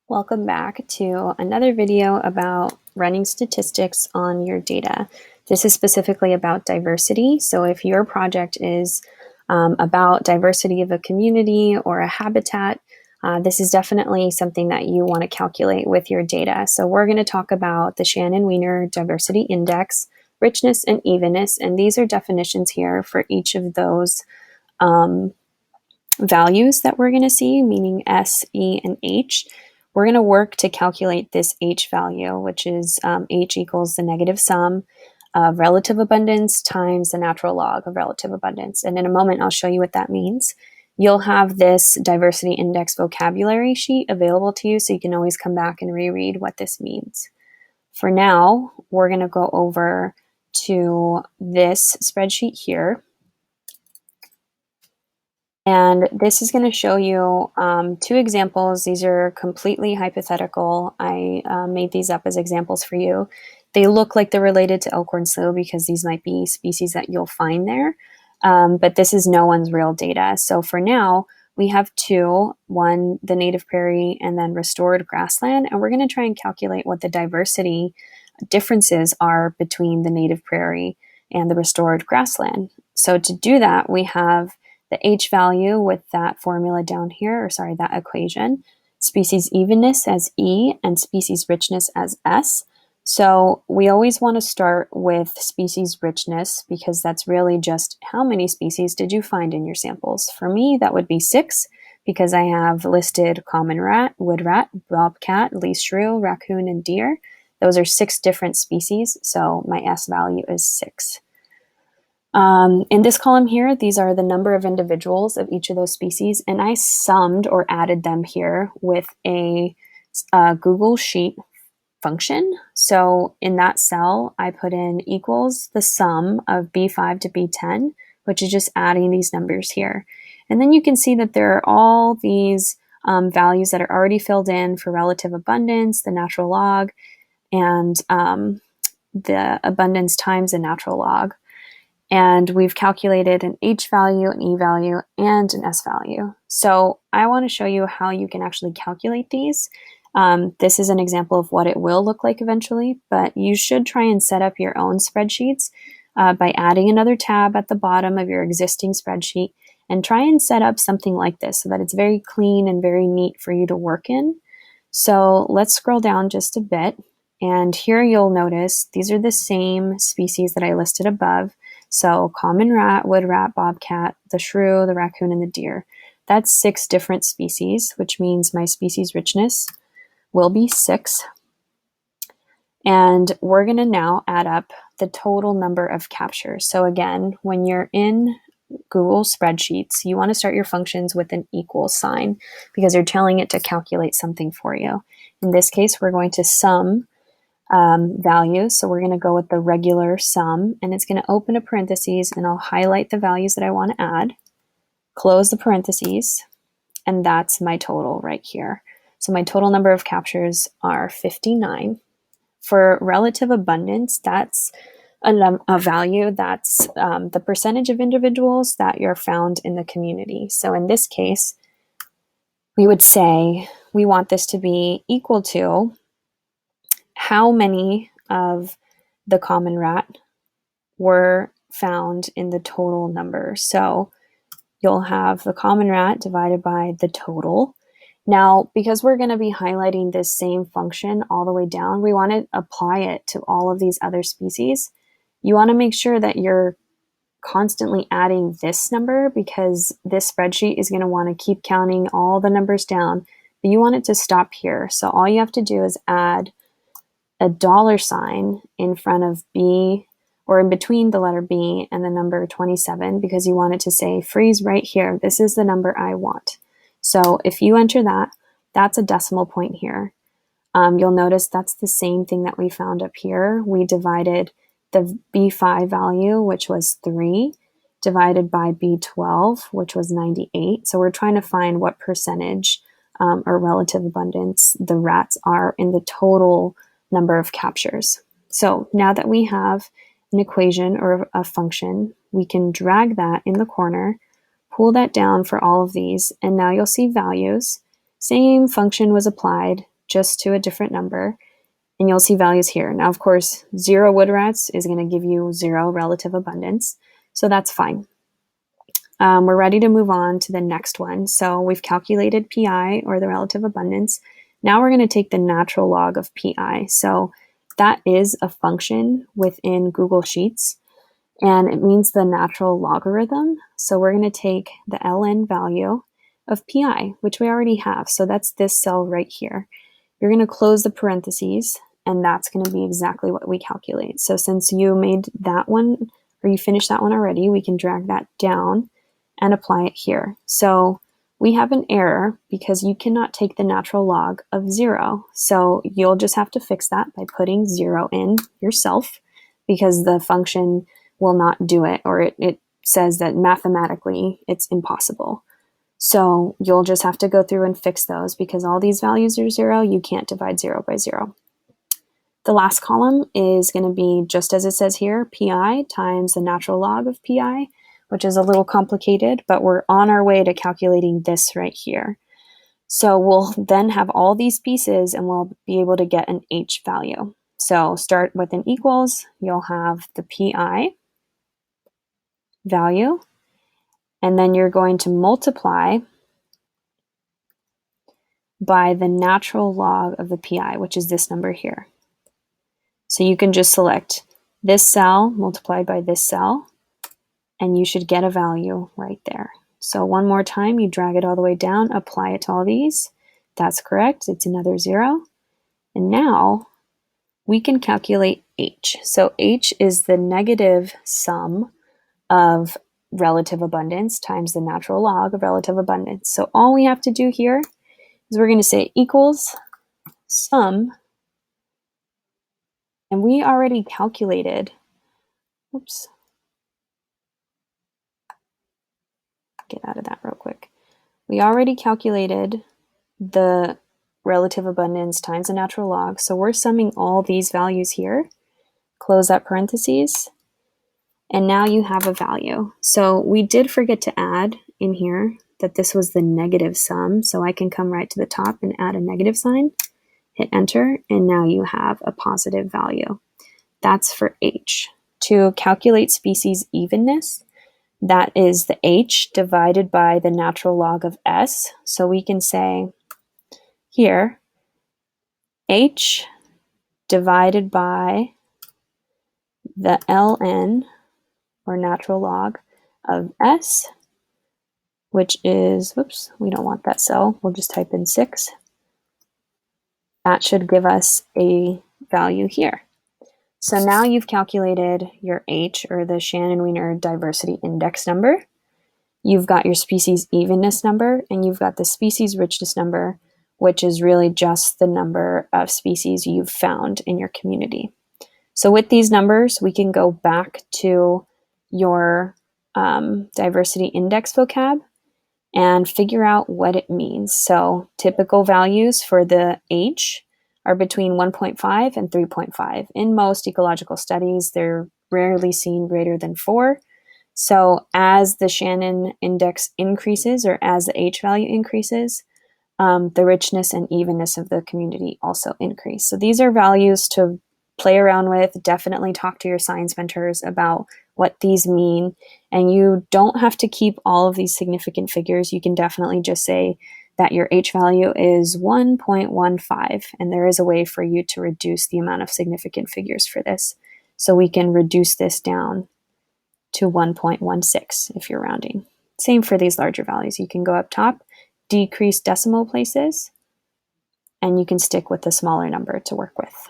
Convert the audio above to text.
Welcome back to another video about running statistics on your data. This is specifically about diversity. So if your project is about diversity of a community or a habitat, this is definitely something that you want to calculate with your data. So we're going to talk about the Shannon Diversity Index, richness and evenness, and these are definitions here for each of those values that we're going to see, meaning S, E, and H. We're going to work to calculate this H value, which is H equals the negative sum of relative abundance times the natural log of relative abundance. And in a moment, I'll show you what that means. You'll have this diversity index vocabulary sheet available to you, so you can always come back and reread what this means. For now, we're going to go over to this spreadsheet here. And this is going to show you two examples. These are completely hypothetical. I made these up as examples for you. They look like they're related to elkhorn slough because these might be species that you'll find there. But this is no one's real data. So for now, we have two, one, the native prairie, and then restored grassland. And we're going to try and calculate what the diversity differences are between the native prairie and the restored grassland. So to do that, we have the H value with that formula down here, or sorry, that equation, species evenness as E and species richness as S. So we always want to start with species richness because that's really just how many species did you find in your samples. For me, that would be 6 because I have listed common rat, wood rat, bobcat, least shrew, raccoon, and deer. Those are 6 different species, so my S value is 6. In this column here, these are the number of individuals of each of those species, and I summed or added them here with a Google Sheet function. So in that cell, I put in equals the sum of B5 to B10, which is just adding these numbers here. And then you can see that there are all these values that are already filled in for relative abundance, the natural log, and the abundance times the natural log. And we've calculated an H value, an E value, and an S value. So I want to show you how you can actually calculate these. This is an example of what it will look like eventually, but you should try and set up your own spreadsheets by adding another tab at the bottom of your existing spreadsheet and try and set up something like this so that it's very clean and very neat for you to work in. So let's scroll down just a bit. And here you'll notice these are the same species that I listed above. So common rat, wood rat, bobcat, the shrew, the raccoon, and the deer. That's 6 different species, which means my species richness will be 6. And we're going to now add up the total number of captures. So again, when you're in Google spreadsheets, you want to start your functions with an equal sign because you're telling it to calculate something for you. In this case, we're going to sum values. So we're going to go with the regular sum, and it's going to open a parentheses, and I'll highlight the values that I want to add, close the parentheses, and that's my total right here. So my total number of captures are 59. For relative abundance, that's a value that's the percentage of individuals that you're found in the community. So in this case, we would say we want this to be equal to how many of the common rat were found in the total number. So you'll have the common rat divided by the total. Now, because we're going to be highlighting this same function all the way down, we want to apply it to all of these other species. You want to make sure that you're constantly adding this number because this spreadsheet is going to want to keep counting all the numbers down, but you want it to stop here. So all you have to do is add a $sign in front of B, or in between the letter B and the number 27, because you want it to say freeze right here. This is the number I want. So if you enter that, that's a decimal point here. You'll notice that's the same thing that we found up here. We divided the B5 value, which was 3, divided by B12, which was 98. So we're trying to find what percentage or relative abundance the rats are in the total number of captures. So now that we have an equation or a function, we can drag that in the corner, pull that down for all of these, and now you'll see values. Same function was applied, just to a different number, and you'll see values here. Now, of course, 0 wood rats is going to give you 0 relative abundance, so that's fine. We're ready to move on to the next one. So we've calculated PI, or the relative abundance. Now we're going to take the natural log of PI. So that is a function within Google Sheets, and it means the natural logarithm. So we're going to take the ln value of PI, which we already have. So that's this cell right here. You're going to close the parentheses, and that's going to be exactly what we calculate. So since you made that one, or you finished that one already, we can drag that down and apply it here. So we have an error because you cannot take the natural log of 0. So you'll just have to fix that by putting 0 in yourself, because the function will not do it, or it says that mathematically it's impossible. So you'll just have to go through and fix those, because all these values are 0. You can't divide 0 by 0. The last column is going to be just as it says here, PI times the natural log of PI, which is a little complicated, but we're on our way to calculating this right here. So we'll then have all these pieces, and we'll be able to get an H value. So start with an equals, you'll have the PI value, and then you're going to multiply by the natural log of the PI, which is this number here. So you can just select this cell multiplied by this cell, and you should get a value right there. So one more time, you drag it all the way down, apply it to all these. That's correct, it's another 0. And now we can calculate H. So H is the negative sum of relative abundance times the natural log of relative abundance. So all we have to do here is we're going to say equals sum, and we already calculated, oops, get out of that real quick. We already calculated the relative abundance times the natural log, so we're summing all these values here, close that parentheses, and now you have a value. So we did forget to add in here that this was the negative sum, so I can come right to the top and add a negative sign, hit enter, and now you have a positive value. That's for H. To calculate species evenness, that is the H divided by the natural log of S. So we can say here, H divided by the ln, or natural log, of S, which is, whoops, we don't want that cell. We'll just type in 6. That should give us a value here. So now you've calculated your H, or the Shannon diversity index number. You've got your species evenness number, and you've got the species richness number, which is really just the number of species you've found in your community. So with these numbers, we can go back to your diversity index vocab and figure out what it means. So typical values for the H are between 1.5 and 3.5. In most ecological studies, they're rarely seen greater than 4. So as the Shannon index increases, or as the H value increases, the richness and evenness of the community also increase. So these are values to play around with. Definitely talk to your science mentors about what these mean. And you don't have to keep all of these significant figures. You can definitely just say that your H value is 1.15, and there is a way for you to reduce the amount of significant figures for this. So we can reduce this down to 1.16 if you're rounding. Same for these larger values. You can go up top, decrease decimal places, and you can stick with the smaller number to work with.